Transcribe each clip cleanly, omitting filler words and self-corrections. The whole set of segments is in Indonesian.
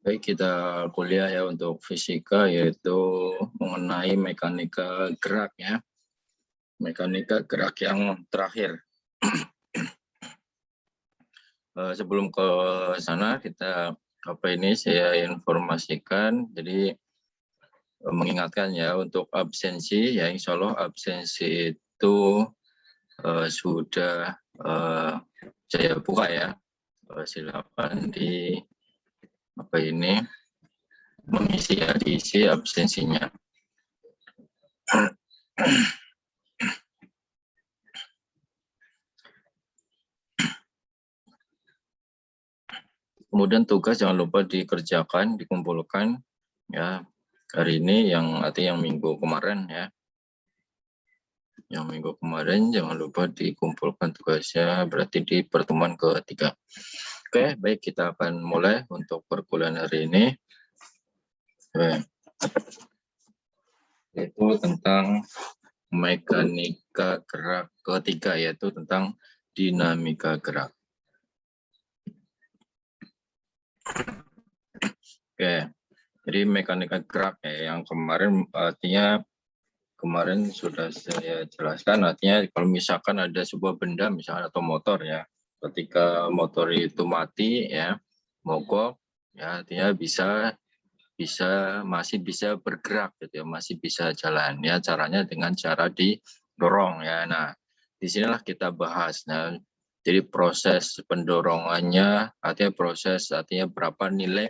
Baik, kita kuliah ya untuk fisika, yaitu mengenai mekanika gerak ya. Mekanika gerak yang terakhir. Sebelum ke sana kita saya informasikan, jadi mengingatkan ya untuk absensi ya, insya Allah absensi itu sudah saya buka ya. Silakan mengisi ya, diisi absensinya. Kemudian tugas jangan lupa dikerjakan, dikumpulkan ya hari ini yang artinya yang minggu kemarin ya. Yang minggu kemarin jangan lupa dikumpulkan tugasnya, berarti di pertemuan ketiga. Oke, baik, kita akan mulai untuk perkuliahan hari ini. Yaitu tentang mekanika gerak ketiga, yaitu tentang dinamika gerak. Oke, jadi mekanika gerak ya, yang kemarin artinya kemarin sudah saya jelaskan, artinya kalau misalkan ada sebuah benda misalkan atau motor ya, ketika motor itu mati ya, mogok ya, artinya masih bisa bergerak gitu ya, masih bisa jalan ya, caranya dengan cara didorong ya. Nah, disinilah kita bahas. Nah, jadi proses pendorongannya artinya berapa nilai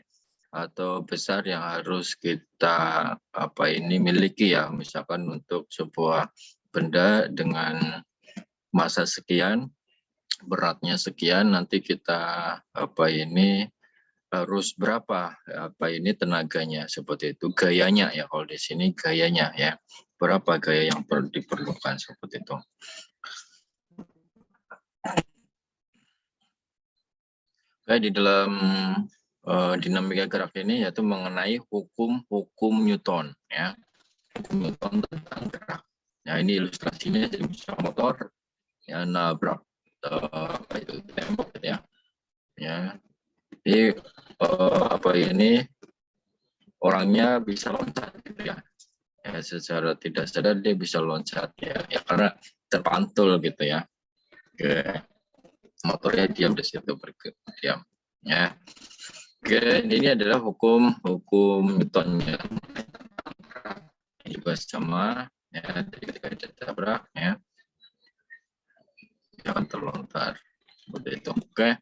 atau besar yang harus kita miliki ya, misalkan untuk sebuah benda dengan massa sekian, beratnya sekian, nanti kita harus berapa tenaganya, seperti itu. Gayanya ya, kalau di sini gayanya ya, berapa gaya yang diperlukan, seperti itu. Di dalam dinamika gerak ini yaitu mengenai hukum Newton ya. Hukum Newton tentang gerak. Nah, ini ilustrasinya, jadi misal motor ya nabrak tembok gitu ya. Ya. Jadi orangnya bisa loncat gitu ya. Ya, secara tidak sadar dia bisa loncat ya karena terpantul gitu ya. Motornya diam di situ, diam ya. Oke, ini adalah hukum Newton ya. Ini juga sama ya, ketika ditabrak ya, dia akan terlontar seperti itu. Oke.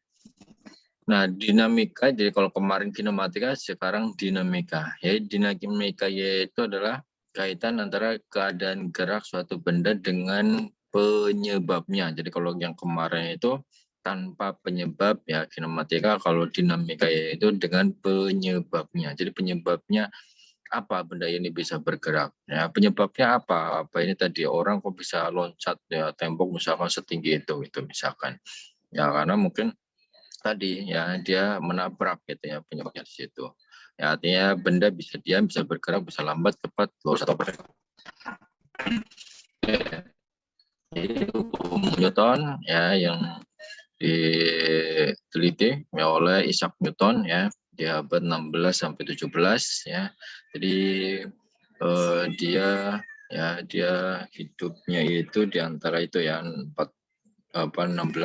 Nah, dinamika, jadi kalau kemarin kinematika, sekarang dinamika. Ya, dinamika yaitu adalah kaitan antara keadaan gerak suatu benda dengan penyebabnya. Jadi kalau yang kemarin itu tanpa penyebab ya kinematika, kalau dinamika yaitu dengan penyebabnya. Jadi penyebabnya apa benda ini bisa bergerak? Ya, penyebabnya apa? Apa ini tadi orang kok bisa loncat ya tembok misalkan setinggi itu misalkan. Ya karena mungkin tadi ya dia menabrak gitu ya, penyebabnya di situ. Ya, artinya benda bisa diam, bisa bergerak, bisa lambat, cepat, lurus atau berbalik. Jadi hukum Newton ya yang diteliti oleh Isaac Newton ya di abad 16 sampai 17 ya. Jadi dia hidupnya itu di antara itu ya 16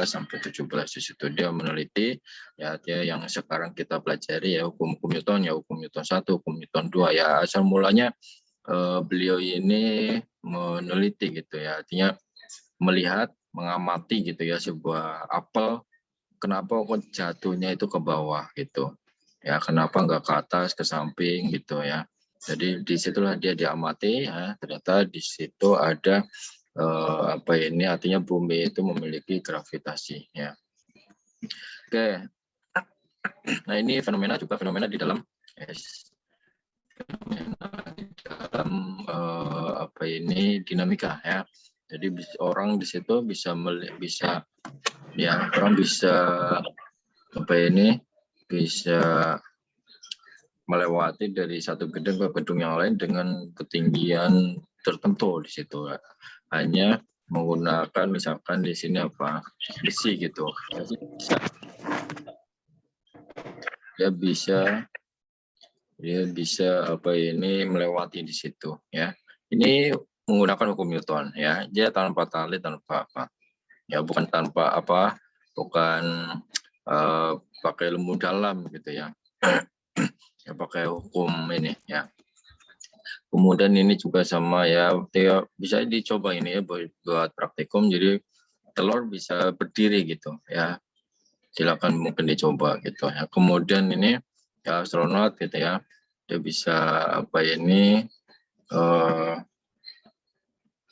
sampai 17 di situ dia meneliti ya, dia yang sekarang kita pelajari ya hukum Newton ya, hukum Newton 1, hukum Newton 2 ya. Asal mulanya beliau ini meneliti gitu ya, artinya melihat, mengamati gitu ya sebuah apel, kenapa kok jatuhnya itu ke bawah gitu ya, kenapa nggak ke atas, ke samping gitu ya. Jadi disitulah dia diamati ya, ternyata di situ ada artinya bumi itu memiliki gravitasi ya. Oke. Nah, ini fenomena di dalam dinamika ya. Jadi orang di situ bisa melewati dari satu gedung ke gedung yang lain dengan ketinggian tertentu di situ. Hanya menggunakan misalkan di sini besi gitu. Dia bisa dia bisa melewati di situ ya. Ini menggunakan hukum Newton ya, dia tanpa tali tanpa apa ya, bukan tanpa apa, bukan pakai ilmu dalam gitu ya. Ya pakai hukum ini ya. Kemudian ini juga sama ya, bisa dicoba ini ya buat praktikum, jadi telur bisa berdiri gitu ya. Silakan mungkin dicoba gitu ya. Kemudian ini ya astronot gitu ya, dia bisa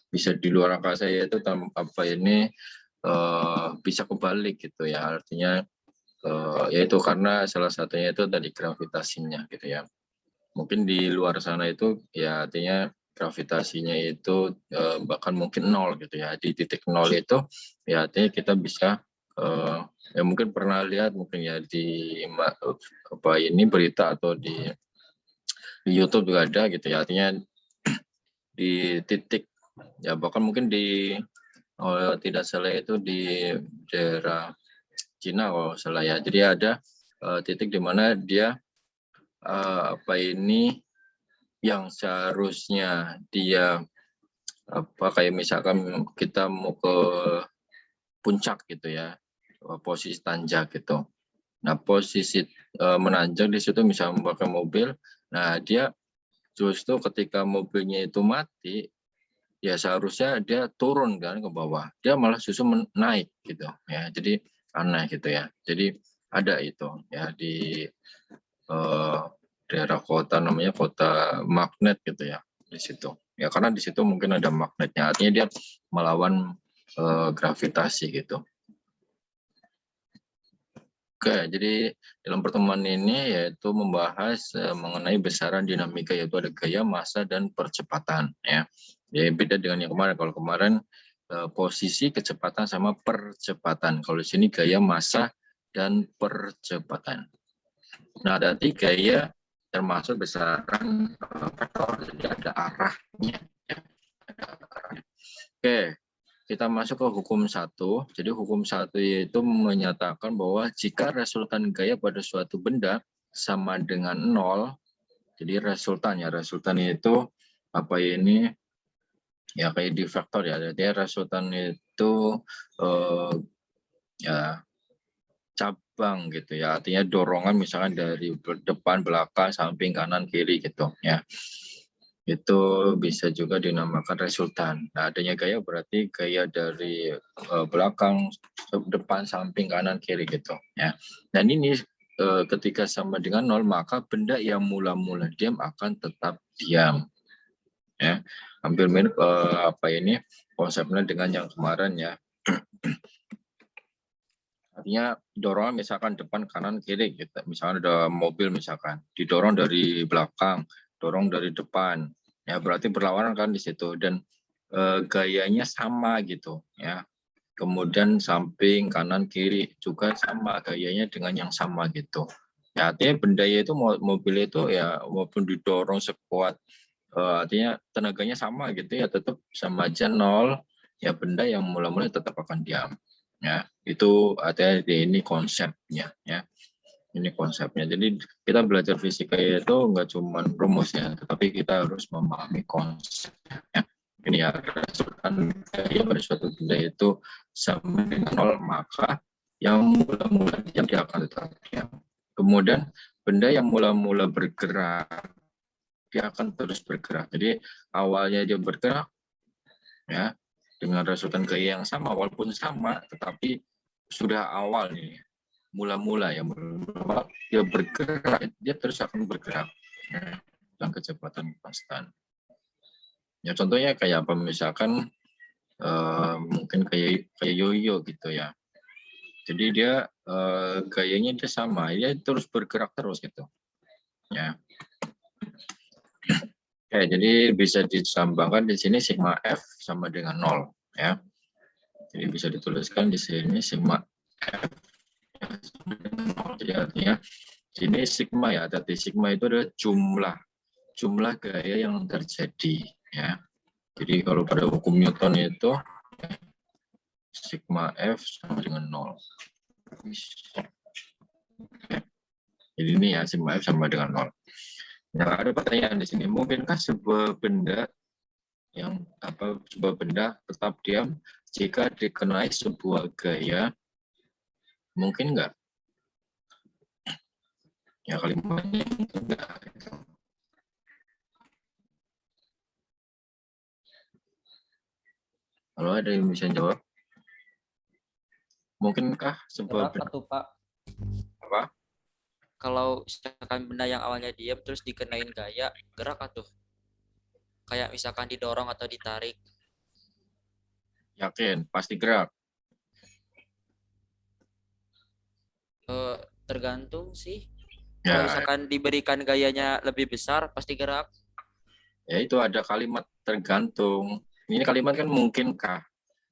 bisa di luar angkasa yaitu bisa kebalik gitu ya, artinya yaitu karena salah satunya itu tadi gravitasinya gitu ya. Mungkin di luar sana itu ya artinya gravitasinya itu bahkan mungkin nol gitu ya. Di titik nol itu ya artinya kita bisa ya mungkin pernah lihat mungkin ya di berita atau di YouTube juga ada gitu ya, artinya di titik ya bahkan mungkin di tidak salah itu di daerah Cina kalau salah ya. Jadi ada titik di mana dia yang seharusnya dia kayak misalkan kita mau ke puncak gitu ya, posisi tanjak gitu. Nah posisi menanjak di situ misalnya pakai mobil, nah dia justru ketika mobilnya itu mati, ya seharusnya dia turun kan ke bawah, dia malah justru naik gitu ya. Jadi aneh gitu ya. Jadi ada itu ya di daerah kota, namanya kota magnet gitu ya di situ. Ya karena di situ mungkin ada magnetnya, artinya dia melawan gravitasi gitu. Oke, jadi dalam pertemuan ini yaitu membahas mengenai besaran dinamika, yaitu ada gaya, massa, dan percepatan ya. Ya beda dengan yang kemarin. Kalau kemarin posisi, kecepatan sama percepatan. Kalau di sini gaya, massa, dan percepatan. Nah, berarti gaya termasuk besaran vektor, jadi ada arahnya. Ya. Oke, kita masuk ke hukum 1. Jadi hukum 1 yaitu menyatakan bahwa jika resultan gaya pada suatu benda sama dengan 0, jadi resultan itu ya kayak di vektor ya. Jadi resultan itu ya cabang gitu ya, artinya dorongan misalkan dari depan, belakang, samping, kanan, kiri gitu ya. Itu bisa juga dinamakan resultan. Nah, adanya gaya berarti gaya dari belakang, depan, samping, kanan, kiri gitu ya. Dan ini ketika sama dengan 0, maka benda yang mula-mula diam akan tetap diam ya. Hampir mirip konsepnya dengan yang kemarin ya. Artinya dorongan misalkan depan, kanan, kiri gitu. Misalkan ada mobil misalkan didorong dari belakang, dorong dari depan, ya berarti berlawanan kan di situ, dan gayanya sama gitu ya. Kemudian samping, kanan, kiri juga sama gayanya dengan yang sama gitu. Ya, artinya benda itu mobil itu ya walaupun didorong sekuat artinya tenaganya sama gitu ya, tetap sama aja 0, ya benda yang mula-mula tetap akan diam. Ya, itu artinya ini konsepnya ya. Ini konsepnya. Jadi kita belajar fisika itu enggak cuma rumus ya, tetapi kita harus memahami konsepnya. Ya. Ini ya resultan gaya pada suatu benda itu sama dengan 0, maka yang mula-mula diam dia akan tetap diam. Kemudian benda yang mula-mula bergerak dia akan terus bergerak. Jadi awalnya dia bergerak ya dengan resultan gaya yang sama, walaupun sama, tetapi sudah awal nih, mula-mula dia bergerak, dia terus akan bergerak ya, dengan kecepatan konstan. Ya contohnya kayak apa, misalkan mungkin kayak yoyo gitu ya. Jadi dia gayanya dia sama, dia terus bergerak terus gitu. Ya. Oke, jadi bisa disambangkan di sini sigma F sama dengan 0 ya. Jadi bisa dituliskan di sini sigma F sama dengan 0. Jadi artinya ini sigma ya, tadi sigma itu adalah jumlah gaya yang terjadi ya. Jadi kalau pada hukum Newton itu sigma F sama dengan 0. Jadi ini ya sigma F sama dengan 0. Nah, ada pertanyaan di sini. Mungkinkah sebuah benda sebuah benda tetap diam jika dikenai sebuah gaya? Mungkin nggak? Ya kalimatnya enggak. Kalau ada yang bisa jawab, mungkinkah sebuah Gerak benda atau Pak? apa? Kalau misalkan benda yang awalnya diam terus dikenain gaya, gerak atau kayak misalkan didorong atau ditarik. Yakin, pasti gerak. Eh, Tergantung sih. Kalau Ya, misalkan diberikan gayanya lebih besar, pasti gerak. ya itu ada kalimat tergantung. Ini kalimat kan mungkinkah.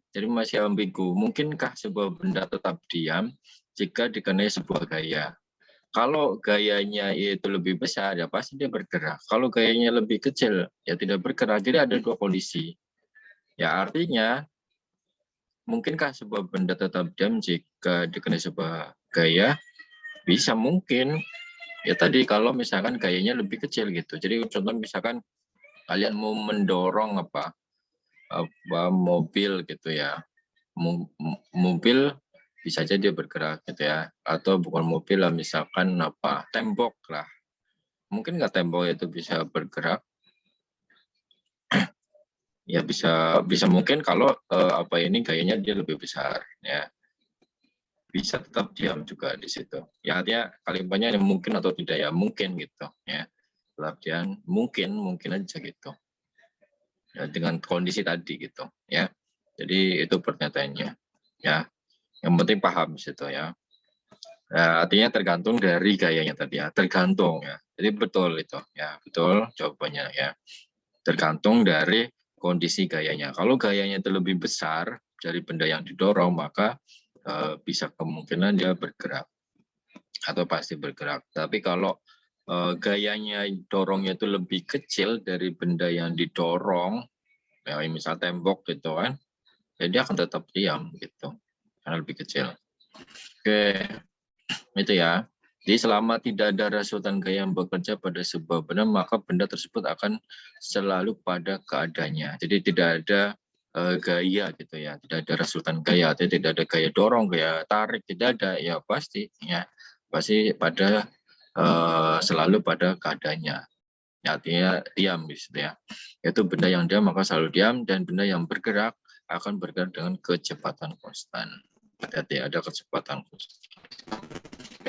Jadi masih ambigu. Mungkinkah sebuah benda tetap diam jika dikenai sebuah gaya? Kalau gayanya itu lebih besar, ya pasti dia bergerak. Kalau gayanya lebih kecil, ya tidak bergerak. Jadi ada dua kondisi. Ya artinya, mungkinkah sebuah benda tetap diam jika dikenai sebuah gaya? Bisa mungkin. Ya tadi kalau misalkan gayanya lebih kecil gitu. Jadi contoh misalkan kalian mau mendorong mobil gitu ya. Mobil bisa saja dia bergerak gitu ya. Atau bukan mobil lah, misalkan tembok lah. Mungkin nggak tembok itu bisa bergerak? Ya bisa bisa mungkin kalau gayanya dia lebih besar ya. Bisa tetap diam juga di situ. Ya artinya kalimatnya yang mungkin atau tidak ya mungkin gitu ya. Tetap diam mungkin aja gitu. Ya, dengan kondisi tadi gitu ya. Jadi itu pernyataannya ya. Yang penting paham di situ ya. Nah, artinya tergantung dari gayanya tadi ya, tergantung ya. Jadi betul itu ya, betul jawabannya ya. Tergantung dari kondisi gayanya. Kalau gayanya itu lebih besar dari benda yang didorong, maka bisa kemungkinan dia bergerak atau pasti bergerak. Tapi kalau gayanya dorongnya itu lebih kecil dari benda yang didorong, ya misal tembok gitu kan, jadi akan tetap diam gitu, karena lebih kecil. Oke, itu ya. Jadi selama tidak ada rasutan gaya yang bekerja pada sebuah benda, maka benda tersebut akan selalu pada keadaannya. Jadi tidak ada gaya gitu ya, tidak ada rasutan gaya, tidak ada gaya dorong, gaya tarik, tidak ada. Ya pasti pada selalu pada keadaannya. Ya, artinya diam gitu ya. Itu benda yang diam maka selalu diam, dan benda yang bergerak akan bergerak dengan kecepatan konstan. Hati-hati, ada kecepatan konstan.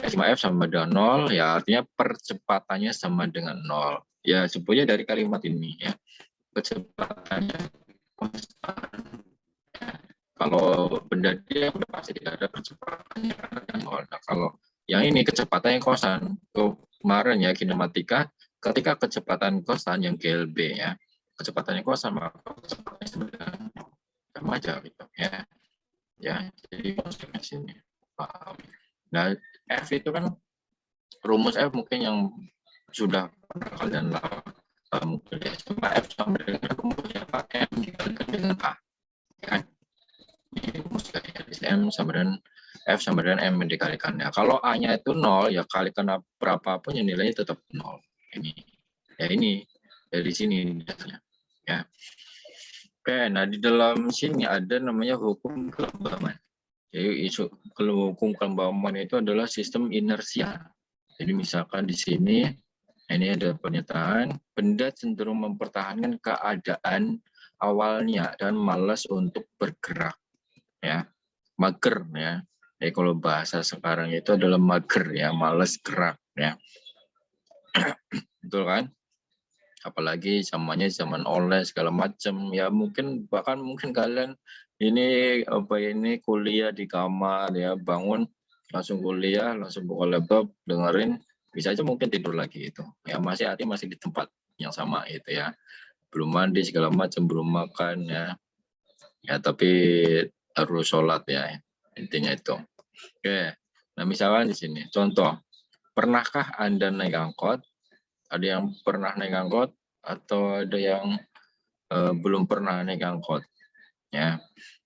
F sama dengan 0, ya artinya percepatannya sama dengan 0. Ya, sebutnya dari kalimat ini ya. Kecepatannya konstan. Kalau benda dia udah pasti tidak ada kecepatannya karena 0. Nah, kalau yang ini kecepatannya konstan. Kemarin ya kinematika, ketika kecepatan konstan yang GLB ya, kecepatannya konstan maka kecepatannya sama aja gitu ya. Ya, jadi konsekuensinya paham. Nah, F itu kan rumus F mungkin yang sudah pernah kalian mungkin ya, cuma F sama dengan rumusnya Pak M dikalikan dengan A kan, ini rumus M sama dengan F sama dengan M dikalikan ya. Kalau A nya itu 0 ya kalikan berapapun yang nilainya tetap 0. Ini dari sini ya. Oke, nah di dalam sini ada namanya hukum kelembaban. Jadi hukum kelembaban itu adalah sistem inersia. Jadi misalkan di sini ini ada pernyataan, benda cenderung mempertahankan keadaan awalnya dan malas untuk bergerak. Ya, mager ya. Jadi kalau bahasa sekarang itu adalah mager ya, malas gerak ya. Betul kan? Apalagi zamannya zaman online segala macam ya, mungkin kalian ini kuliah di kamar ya, bangun langsung kuliah, langsung buka laptop, dengerin, bisa aja mungkin tidur lagi itu ya, masih di tempat yang sama itu ya, belum mandi segala macam, belum makan ya tapi harus sholat ya, intinya itu. Oke, nah misalnya di sini contoh, pernahkah Anda naik angkot? Ada yang pernah naik angkot atau ada yang belum pernah naik angkot ya.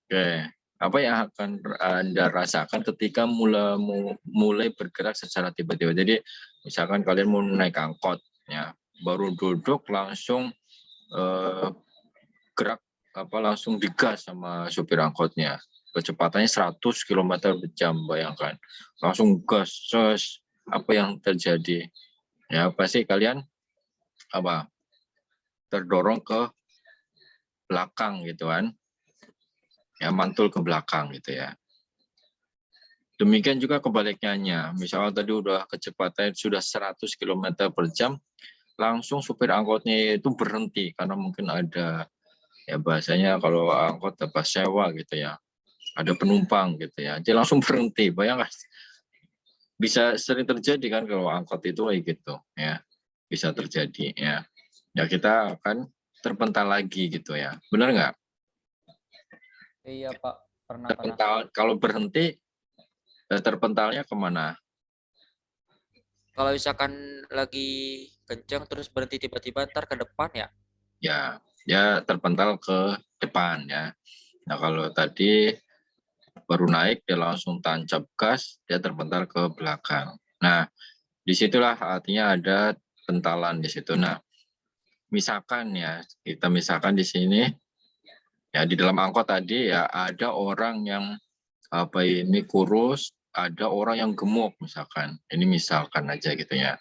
Oke, apa yang akan Anda rasakan ketika mulai bergerak secara tiba-tiba? Jadi misalkan kalian mau naik angkot ya, baru duduk langsung gerak langsung digas sama supir angkotnya. Kecepatannya 100 km per jam, bayangkan. Langsung gas, apa yang terjadi? Ya pasti kalian terdorong ke belakang gitu kan. Ya mantul ke belakang gitu ya. Demikian juga kebaliknya. Misalnya tadi udah kecepatan sudah 100 km per jam, langsung supir angkotnya itu berhenti karena mungkin ada, ya bahasanya kalau angkot apa sewa gitu ya, ada penumpang gitu ya, dia langsung berhenti. Bayangkan, bisa sering terjadi kan kalau angkot itu kayak gitu ya, bisa terjadi ya. Ya kita akan terpental lagi gitu ya, benar nggak? Iya Pak, pernah. Terpental, kalau berhenti terpentalnya kemana? Kalau misalkan lagi kencang terus berhenti tiba-tiba ntar ke depan ya. Ya terpental ke depan ya. Nah kalau tadi baru naik dia langsung tancap gas, dia terpental ke belakang. Nah disitulah artinya ada pentalan di situ. Nah misalkan ya, kita misalkan di sini ya, di dalam angkot tadi ya ada orang yang kurus, ada orang yang gemuk misalkan. Ini misalkan aja gitu ya.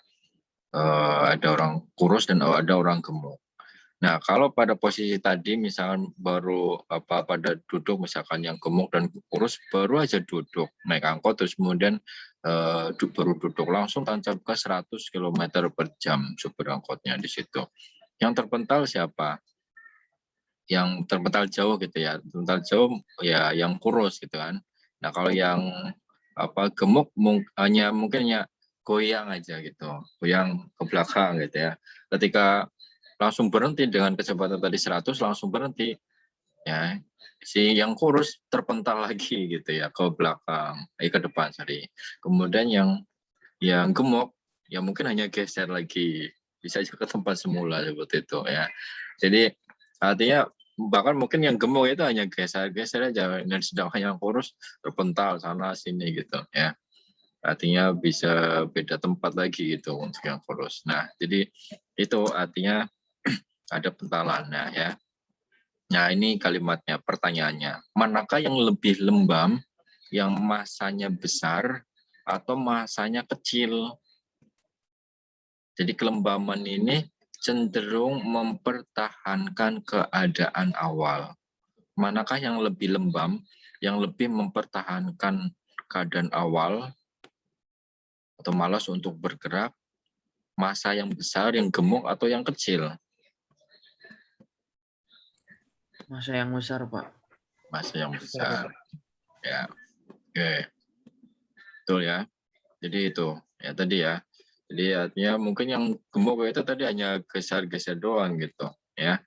Ada orang kurus dan ada orang gemuk. Nah, kalau pada posisi tadi misalkan baru pada duduk, misalkan yang gemuk dan kurus baru aja duduk naik angkot, terus kemudian baru duduk langsung tancap gas 100 km per jam supir angkotnya di situ. Yang terpental siapa? Yang terpental jauh gitu ya. Terpental jauh ya yang kurus gitu kan. Nah, kalau yang gemuk mungkin goyang aja gitu, goyang ke belakang gitu ya. Ketika langsung berhenti dengan kecepatan tadi 100, langsung berhenti ya, si yang kurus terpental lagi gitu ya ke belakang, ke depan sorry. Kemudian yang gemuk ya mungkin hanya geser lagi, bisa juga ke tempat semula seperti itu ya. Jadi artinya bahkan mungkin yang gemuk itu hanya geser-geser aja, dan sedangkan yang kurus terpental sana sini gitu ya. Artinya bisa beda tempat lagi gitu untuk yang kurus. Nah, jadi itu artinya ada pentalannya ya. Nah, ini kalimatnya, pertanyaannya. Manakah yang lebih lembam, yang masanya besar atau masanya kecil? Jadi kelembaman ini cenderung mempertahankan keadaan awal. Manakah yang lebih lembam, yang lebih mempertahankan keadaan awal atau malas untuk bergerak, masa yang besar, yang gemuk, atau yang kecil? Masa yang besar, Pak. Masa yang besar. Ya, oke. Betul ya. Jadi itu, ya tadi ya. Jadi artinya mungkin yang gemuk itu tadi hanya geser-geser doang gitu, ya.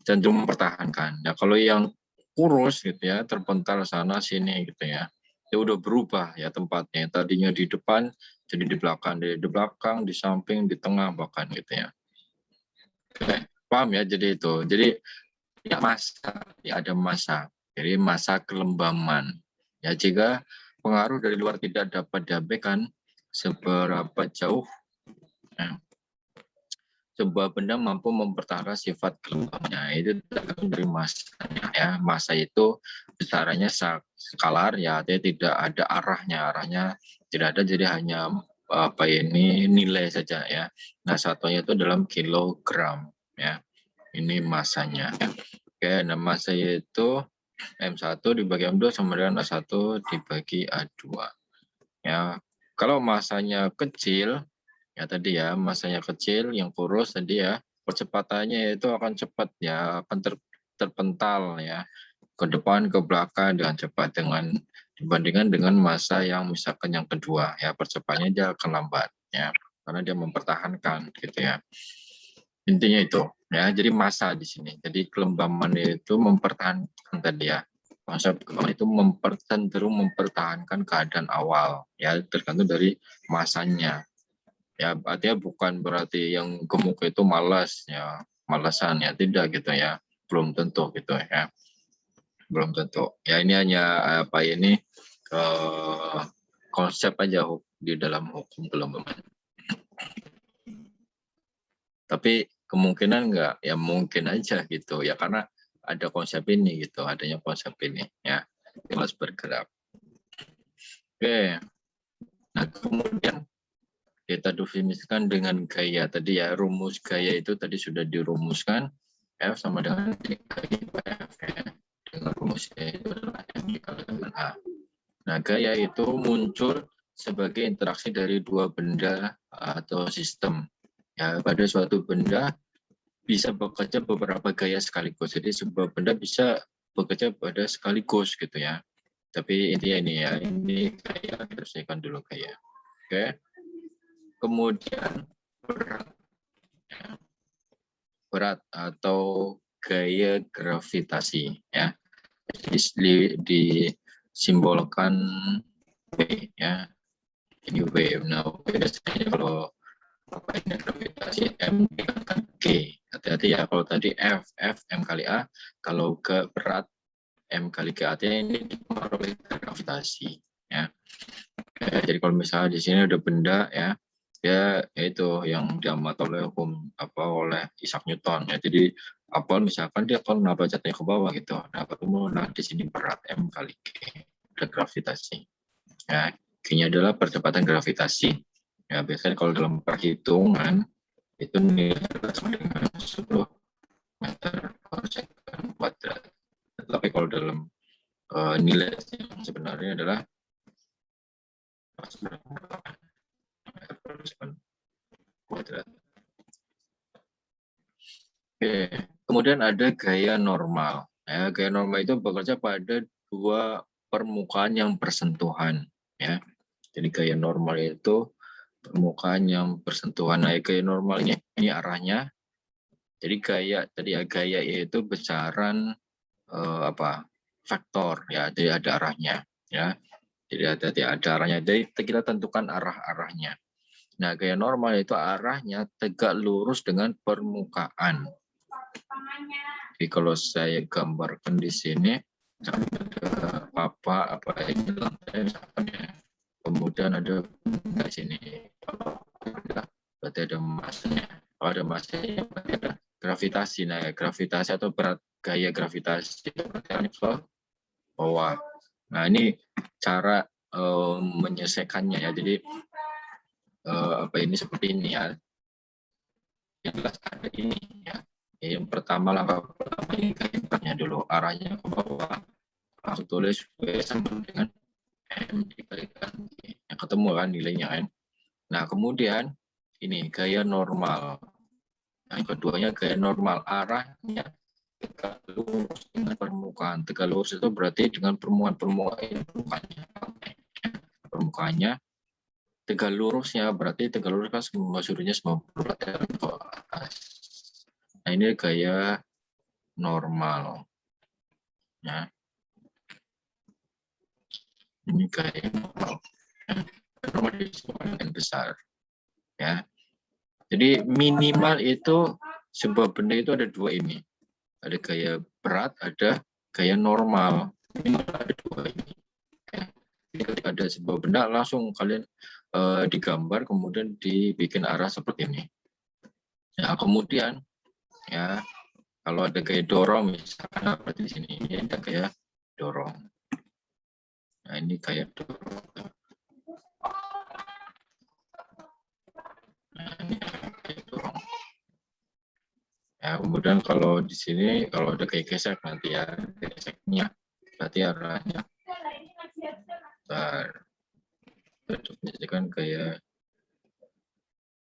Cenderung mempertahankan. Nah, kalau yang kurus gitu ya, terpental sana sini gitu ya. Dia udah berubah ya tempatnya. Tadinya di depan jadi di belakang, di samping, di tengah bahkan gitu ya. Oke, paham ya? Jadi itu. Jadi ya masa, ya ada masa. Jadi masa kelembaman. Ya jika pengaruh dari luar tidak dapat diabaikan, seberapa jauh ya, sebuah benda mampu mempertahankan sifat kelembamannya, itu tergantung dari masanya ya. Masa itu besarannya skalar ya, artinya tidak ada arahnya tidak ada, jadi hanya nilai saja ya. Nah, satunya itu dalam kilogram ya. Ini masanya. Oke, nah masa itu M1 dibagi M2 sama dengan A1 dibagi A2. Ya, kalau masanya kecil, ya tadi ya, masanya kecil, yang kurus tadi ya, percepatannya itu akan cepat ya, akan terpental ya, ke depan, ke belakang dengan cepat dibandingkan dengan masa yang misalkan yang kedua ya, percepatannya dia akan lambat ya, karena dia mempertahankan gitu ya. Intinya itu ya, jadi masa di sini. Jadi kelembaman itu mempertahankan tadi ya. Masa kelembaman itu cenderung mempertahankan keadaan awal ya, tergantung dari masanya. Ya, artinya bukan berarti yang gemuk itu malas ya, malasan ya, tidak gitu ya. Belum tentu gitu ya. Belum tentu. Ya ini hanya konsep aja di dalam hukum kelembaman. Tapi kemungkinan enggak, ya mungkin aja gitu ya, karena ada konsep ini gitu, adanya konsep ini ya, kelas bergerak. Oke, nah kemudian kita definisikan dengan gaya tadi ya, rumus gaya itu tadi sudah dirumuskan, F sama dengan dikali F ya. Dengan rumusnya itu adalah M dikali dengan A. Nah, gaya itu muncul sebagai interaksi dari dua benda atau sistem. Ya, pada suatu benda bisa bekerja beberapa gaya sekaligus. Jadi sebuah benda bisa bekerja pada sekaligus gitu ya. Tapi intinya ini ya, ini gaya, kita selesaikan dulu gaya. Oke. Kemudian berat. Ya. Berat atau gaya gravitasi ya. Jadi disimbolkan W ya. Ini W. Nah, biasanya kalau apa ini gravitasi M dikatakan G. Hati-hati ya, kalau tadi F M kali A, kalau ke berat M kali G, artinya ini dipengaruhi gravitasi ya. Jadi kalau misalnya di sini ada benda ya, ya itu yang diamati oleh hukum oleh Isaac Newton ya. Jadi apa misalkan dia kalau nabrak jatuhnya ke bawah gitu, nah ketemu di sini berat M kali G, ada gravitasi ya. G-nya adalah percepatan gravitasi ya. Biasanya kalau dalam perhitungan itu nilai sama dengan 10 meter per second kuadrat. Tapi kalau dalam nilai yang sebenarnya adalah meter per second kuadrat. Oke, kemudian ada gaya normal. Ya, gaya normal itu bekerja pada dua permukaan yang bersentuhan. Ya, jadi gaya normal itu permukaan yang bersentuhan. Nah, gaya normal ini arahnya. Jadi gaya yaitu besaran faktor ya. Jadi ada arahnya ya. Jadi ada arahnya. Jadi kita tentukan arahnya. Nah, gaya normal itu arahnya tegak lurus dengan permukaan. Jadi kalau saya gambarkan di sini, ada apa ini lantai misalkan ya. Kemudian ada di sini. Kalau ada, berarti ada masanya. Kalau ada masanya, berarti ada gravitasi. Nah, gravitasi atau berat gaya gravitasi berarti ke bawah. Nah, ini cara menyelesaikannya ya. Jadi ini seperti ini ya. Yang jelas ada ini ya. Yang pertama langkah pertama ini gayanya dulu, arahnya ke bawah. Langsung tulis W sama dengan M dikalikan G. Yang ketemu kan nilainya kan. Nah, kemudian ini gaya normal. Yang keduanya gaya normal, arahnya tegak lurus dengan permukaan. Tegak lurus itu berarti dengan permukaannya tegak lurusnya, berarti tegak lurus kan semua sudutnya 90 derajat ke atas. Nah, ini gaya normal. Ya. Ini gaya normal. Normal disebutkan besar. Ya. Jadi minimal itu sebuah benda itu ada dua ini. Ada gaya berat, ada gaya normal. Minimal ada dua ini. Ya. Jadi ketika ada sebuah benda langsung kalian digambar kemudian dibikin arah seperti ini. Nah, kemudian ya kalau ada gaya dorong misalkan apa di sini, ini ada gaya dorong. Nah, ini gaya dorong. Nah, ini gaya dorong. Ya, kemudian kalau di sini kalau ada gaya gesek nanti ya, geseknya berarti arahnya kan kayak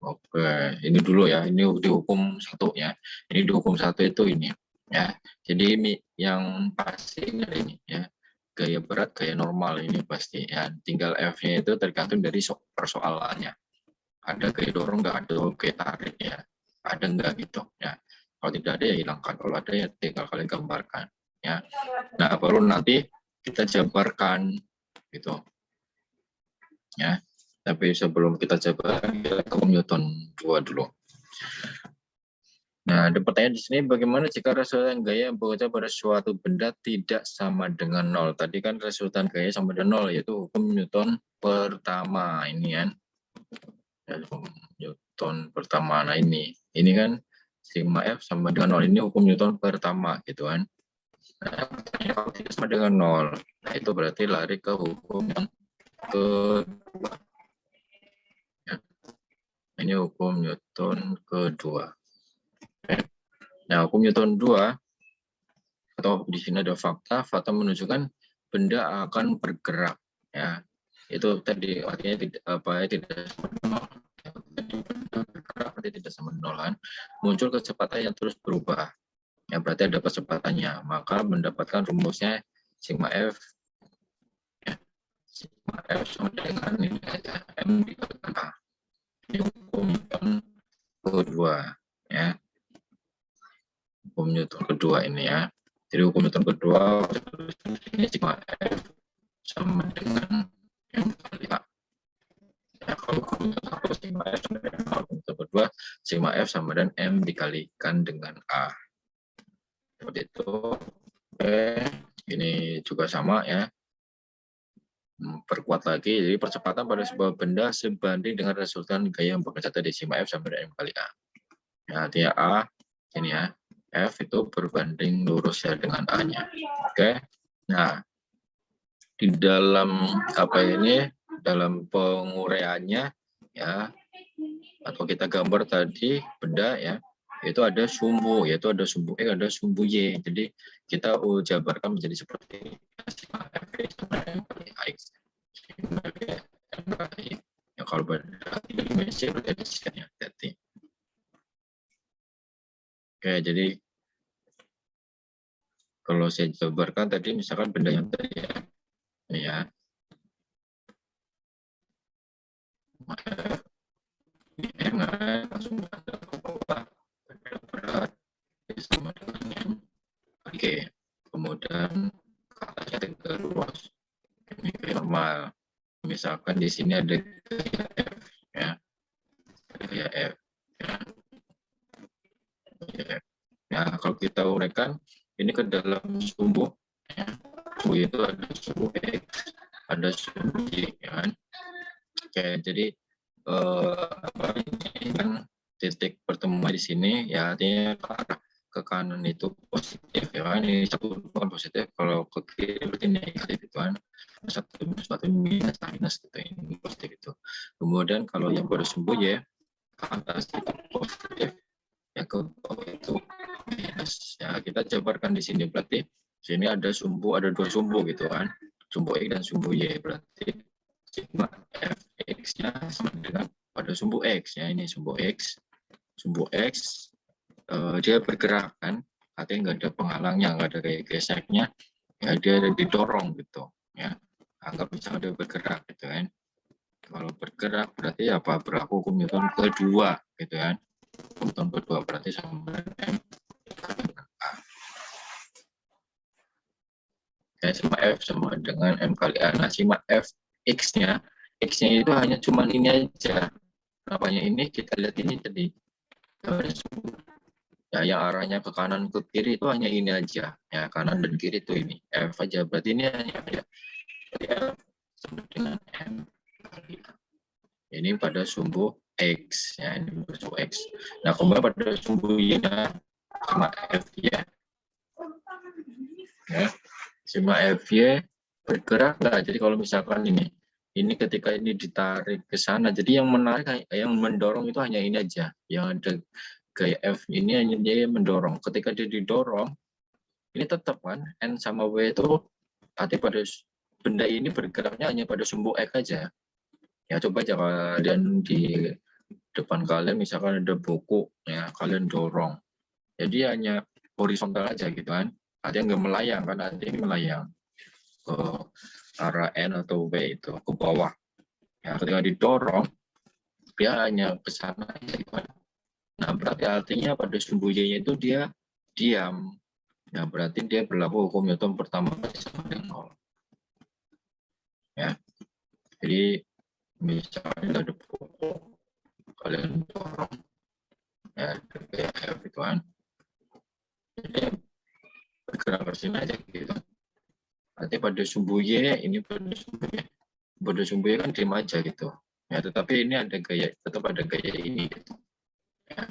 oke, ini dulu ya, ini di hukum 1 ya. Ini di hukum 1 itu ini ya. Jadi ini yang pasti ini ya. Gaya berat, gaya normal ini pasti ya. Tinggal F-nya itu tergantung dari persoalannya. Ada gaya dorong enggak, ada gaya tarik ya. Ada enggak gitu ya. Kalau tidak ada ya hilangkan, kalau ada ya tinggal kalian gambarkan ya. Nah, baru nanti kita jabarkan gitu. Ya. Tapi sebelum kita coba hukum Newton 2 dulu. Nah, ada pertanyaan di sini, bagaimana jika resultan gaya yang bekerja pada suatu benda tidak sama dengan 0? Tadi kan resultan gaya sama dengan 0, yaitu hukum Newton pertama ini kan. Hukum Newton pertama. Nah, ini Ini kan sigma F sama dengan 0. Ini hukum Newton pertama gitu kan. Nah, kalau tidak sama dengan 0, nah itu berarti lari ke hukum yang kedua. Ya. Ini hukum Newton kedua. Nah, hukum Newton 2 atau di sini ada fakta menunjukkan benda akan bergerak, ya. Itu tadi artinya tidak tidak sama nol. Benda bergerak berarti tidak sama nol kan. Muncul kecepatan yang terus berubah. Ya, berarti ada kecepatannya. Maka mendapatkan rumusnya sigma F, ya. Sigma F sama dengan ini aja, M dikalikan A. Ini hukum Newton kedua, ya. Hukum Newton kedua ini ya. Jadi hukum Newton kedua ini sigma F sama dengan M kali A. Ya, kalau hukum Newton satu sigma F sama dengan A, hukum Newton kedua sigma F sama dengan M dikalikan dengan A. Seperti itu. Oke, ini juga sama ya. Perkuat lagi, jadi percepatan pada sebuah benda sebanding dengan resultan gaya yang bekerja tadi sigma F sama dengan M kali A. Ya, artinya A ini ya. F itu berbanding lurus ya dengan A-nya. Oke. Nah, di dalam dalam penguraiannya ya, atau kita gambar tadi benda ya, itu ada sumbu, yaitu ada sumbu X, ada sumbu Y. Jadi kita jabarkan menjadi seperti ini. F sama M kali X. Ya, kalau pada dimensi berarti ada sikatnya. Oke, jadi kalau saya jabarkan tadi misalkan benda yang tadi ya, ini ya, M langsung ada ke bawah, berat sama dengan Oke. Kemudian katanya tegak luas, ini normal. Misalkan di sini ada gaya F, ya, gaya F, ya. Nah, kalau kita uraikan ini ke dalam sumbu, ya. Sumbu itu ada sumbu X, ada sumbu Y, ya kan? Oke, jadi ini kan titik pertemuan di sini, ya artinya ke kanan itu positif, ya kan? Ini satu bukan positif, kalau ke kiri berarti negatif itu kan? Satu minus gitu, ini positif itu. Kemudian kalau yang bersumbu ya ke atas itu positif, ya ke bawah itu minus. Ya, kita jabarkan di sini berarti sini ada dua sumbu gitu kan, sumbu X dan sumbu Y, berarti sigma F(x)-nya sama dengan pada sumbu X, ya ini sumbu X dia bergerak kan, artinya nggak ada penghalangnya, nggak ada kayak geseknya, ya dia didorong gitu, ya anggap misalnya dia bergerak gitu kan. Kalau bergerak berarti apa, berlaku hukum Newton kedua gitu kan. Hukum Newton kedua berarti sama dengan M kali A. Ya, sigma F sama dengan M kali A. Nah, sigma F X-nya itu hanya cuman ini aja. Apanya ini, kita lihat ini tadi. Ya, yang arahnya ke kanan ke kiri itu hanya ini aja. Ya, kanan dan kiri itu ini. F aja, berarti ini hanya ada. F sama dengan M kali A. Ini pada sumbu X. Ya, ini pada sumbu X. Nah, kemudian pada sumbu Y-nya sigma F-Y. Ya, sigma F-Y bergerak nggak? Jadi kalau misalkan ini ketika ini ditarik ke sana, jadi yang menarik, yang mendorong itu hanya ini aja. Yang ada gaya F ini hanya dia mendorong. Ketika dia didorong, ini tetap kan N sama W itu arti pada benda ini bergeraknya hanya pada sumbu X aja. Ya coba aja kalian di depan kalian misalkan ada buku, ya kalian dorong. Jadi hanya horizontal aja gitu kan. Artinya nggak melayang kan, artinya melayang ke arah N atau W itu ke bawah. Ya, ketika didorong dia hanya ke sana gitu. Nah, berarti artinya pada sumbu Y-nya itu dia diam. Nah, berarti dia berlaku hukum Newton pertama sama dengan 0. Ya. Jadi misalnya ada buku kalian dorong ya kayak F itu kan. Jadi bergerak ke sini aja gitu. Nanti pada sumbu Y, ini pada sumbu Y kan diam aja gitu. Ya, tetapi ini ada gaya, tetap ada gaya ini gitu. Ya.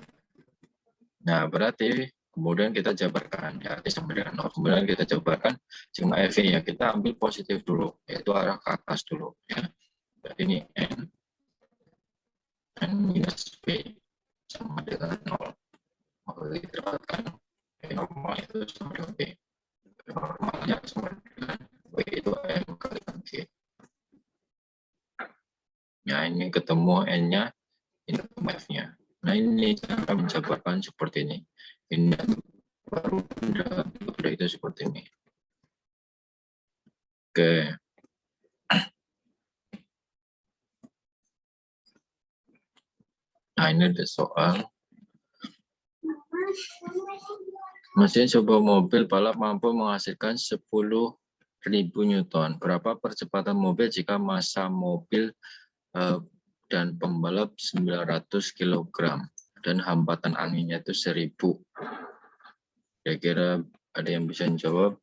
Nah, berarti kemudian kita jabarkan ya T sama dengan 0. Kemudian kita jabarkan sigma EV ya. Kita ambil positif dulu, yaitu arah ke atas dulu ya. Jadi ini N minus P sama dengan 0. Maka kita dapatkan P normal itu sama dengan P. P normalnya sama dengan W itu M kali G. Nah, ini ketemu N-nya, ini ketemu F-nya. Nah, ini cara menjabarkan seperti ini. Ini baru benda itu seperti ini. Oke. Nah, ini ada soal. Mesin sebuah mobil balap mampu menghasilkan 10.000 Newton. Berapa percepatan mobil jika massa mobil dan pembalap 900 kg dan hambatan anginnya itu 1.000. Kira-kira ada yang bisa menjawab?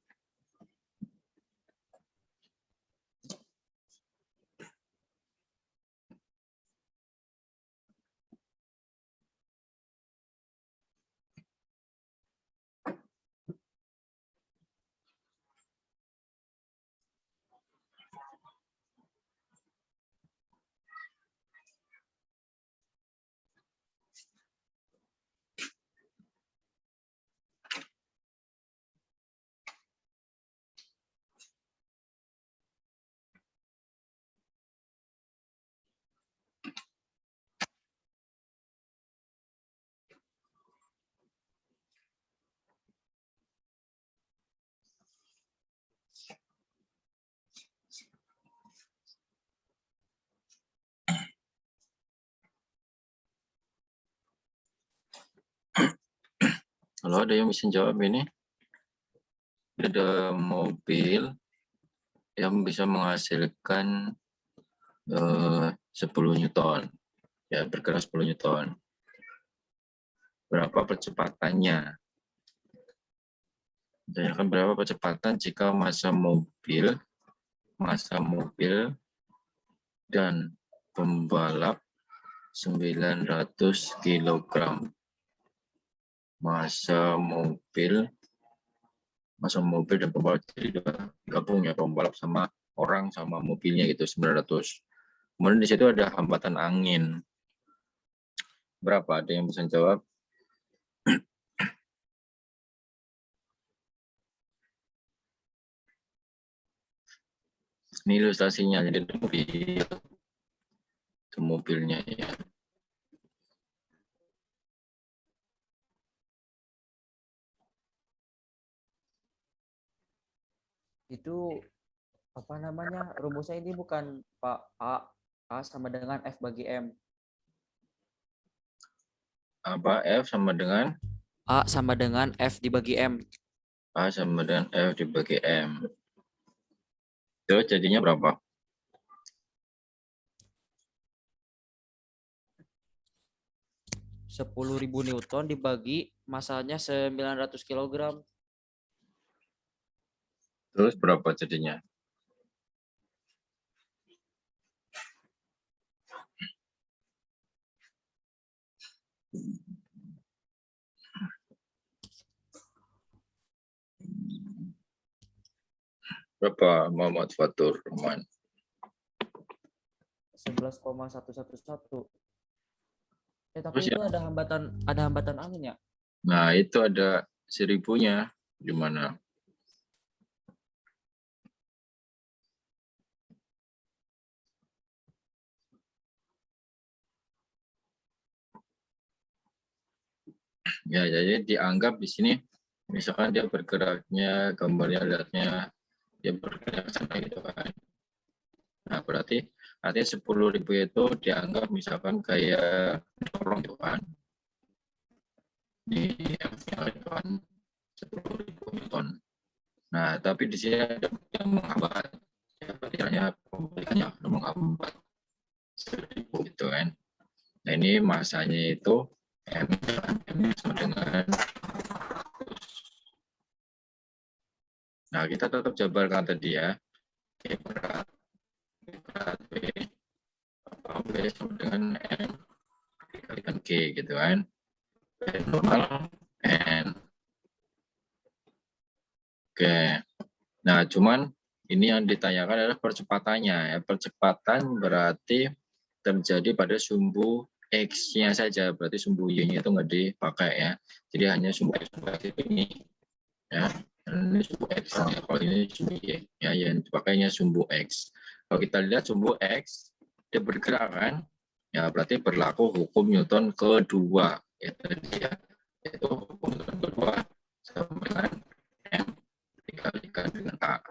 Kalau ada yang bisa jawab ini, ada mobil yang bisa menghasilkan 10 Newton, ya bergerak 10 Newton. Berapa percepatannya? Tanyakan berapa percepatan jika massa mobil dan pembalap 900 kg. Massa mobil dan pembalap, jadi gabung ya, pembalap sama orang sama mobilnya gitu 900. Kemudian di situ ada hambatan angin. Berapa? Ada yang bisa jawab? Ini ilustrasinya, jadi mobilnya ya. Itu apa namanya, rumusnya ini bukan Pak, A sama dengan F bagi M. Apa? F sama dengan? A sama dengan F dibagi M. A sama dengan F dibagi M. Itu jadinya berapa? 10.000 Newton dibagi masanya 900 kg. Terus berapa jadinya? Berapa Muhammad Fatur Rahman? 11,111. Tapi Terus itu ya? ada hambatan angin ya? Nah, itu ada 1.000-nya di mana? Ya, jadi dianggap di sini misalkan dia bergeraknya, gambarnya lihatnya dia bergerak sana gitu kan. Nah, berarti artinya 10.000 itu dianggap misalkan kayak dorong gitu kan. Di F-nya itu kan 10.000 Newton. Nah, tapi di sini ada yang menghambat. Ya, berarti hanya pembalikannya menghambat 1.000 gitu kan. Nah, ini masanya itu M sama dengan. Nah, kita tetap jabarkan tadi ya. Berat B, B sama dengan M dikalikan G gitu kan. normal N. Oke. Nah, cuman ini yang ditanyakan adalah percepatannya. Percepatan berarti terjadi pada sumbu X-nya saja, berarti sumbu Y-nya itu nggak dipakai ya. Jadi hanya sumbu X ini ya. Ini sumbu X, ya. Kalau ini sumbu Y, ya yang dipakainya sumbu X. Kalau kita lihat sumbu X, dia bergerak kan, ya berarti berlaku hukum Newton kedua, ya tadi ya, yaitu hukum Newton kedua sama dengan M dikalikan dengan A.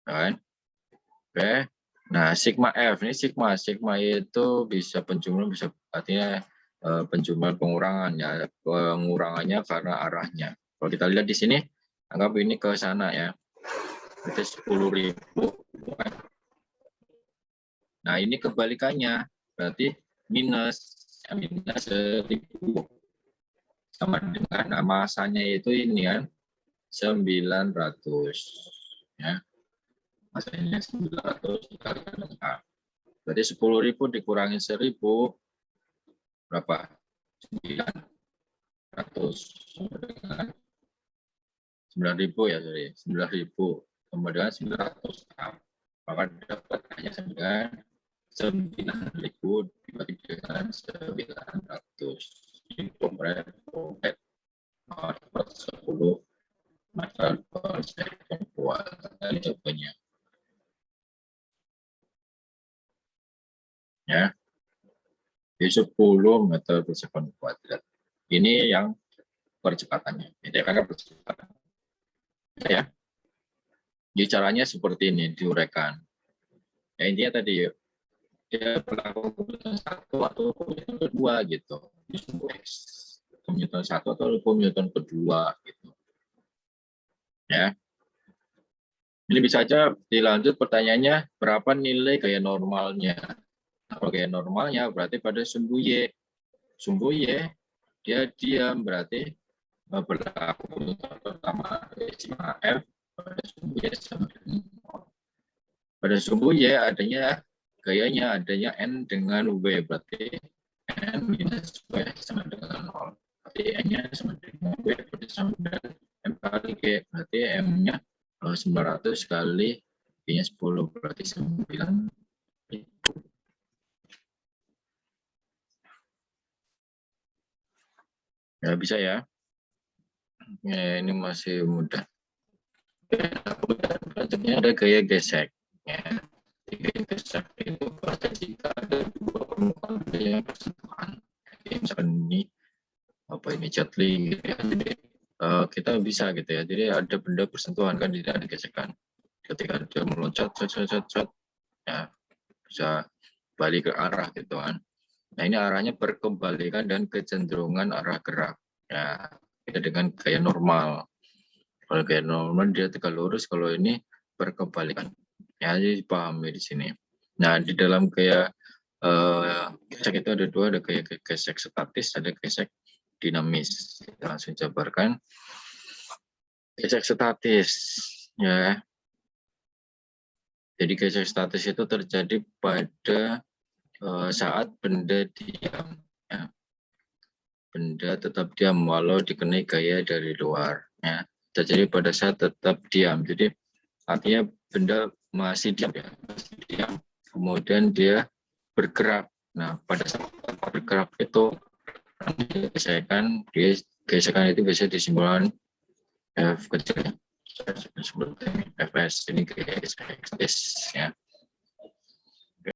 Kan? Oke. Nah, sigma F ini sigma itu bisa penjumlah, bisa artinya penjumlah pengurangan ya. Pengurangannya karena arahnya. Kalau kita lihat di sini, anggap ini ke sana ya. Itu 10.000. Nah, ini kebalikannya. Berarti minus 1.000 sama dengan masanya itu ini kan 900 ya. Masanya 900 dikalikan dengan A. Berarti 10.000 dikurangi 1.000 berapa? 900 9.000 ya, sorry. 9.000 kemudian 900 A. Maka dapat hanya dengan 9.000 dibagi dengan 900. Ini dapat 10 meter per second kuadrat. Ini jawabannya. Ya. Di 10 meter per second kuadrat. Ini yang percepatannya. Ini karena percepatan. Ya. Jadi caranya seperti ini diuraikan. Ya, intinya tadi dia berlaku hukum satu atau hukum kedua gitu. Hukum X. Hukum Newton satu atau hukum Newton kedua gitu. Ya. Ini bisa aja dilanjut pertanyaannya berapa nilai gaya normalnya. Kalau gaya normalnya berarti pada sumbu Y. Sumbu Y dia diam berarti berlaku pertama sigma F pada sumbu Y sama dengan 0. Pada sumbu Y adanya gayanya adanya N dengan W, berarti N minus W sama dengan 0. Berarti N-nya sama dengan W, berarti sama dengan M kali G, berarti M-nya 900 kali G-nya 10, berarti 9.000. Ya bisa ya. Ya, ini masih mudah. Bentuknya ada gaya gesek. Ya. Gaya gesek itu pada jika ada dua permukaan yang bersentuhan. Misalkan ini apa ini chatli gitu ya. Jadi kita bisa gitu ya. Jadi ada benda bersentuhan kan, tidak ada gesekan. Ketika dia meloncat, ya bisa balik ke arah gitu kan. Nah ini arahnya berkebalikan dan kecenderungan arah gerak. Ya, kita dengan gaya normal. Kalau gaya normal dia tegak lurus, kalau ini berkebalikan. Ya, jadi dipahami di sini. Nah di dalam gaya gesek itu ada dua, ada gaya gesek statis, ada gesek dinamis. Kita langsung jabarkan. Gesek statis, ya. Jadi gesek statis itu terjadi pada saat benda diam, ya. Benda tetap diam walau dikenai gaya dari luar, ya. Terjadi pada saat tetap diam. Jadi artinya benda masih diam, ya, masih diam. Kemudian dia bergerak. Nah, pada saat bergerak itu gesekan itu bisa disimbolkan F kecil, seperti Fs ini gesek statis, ya.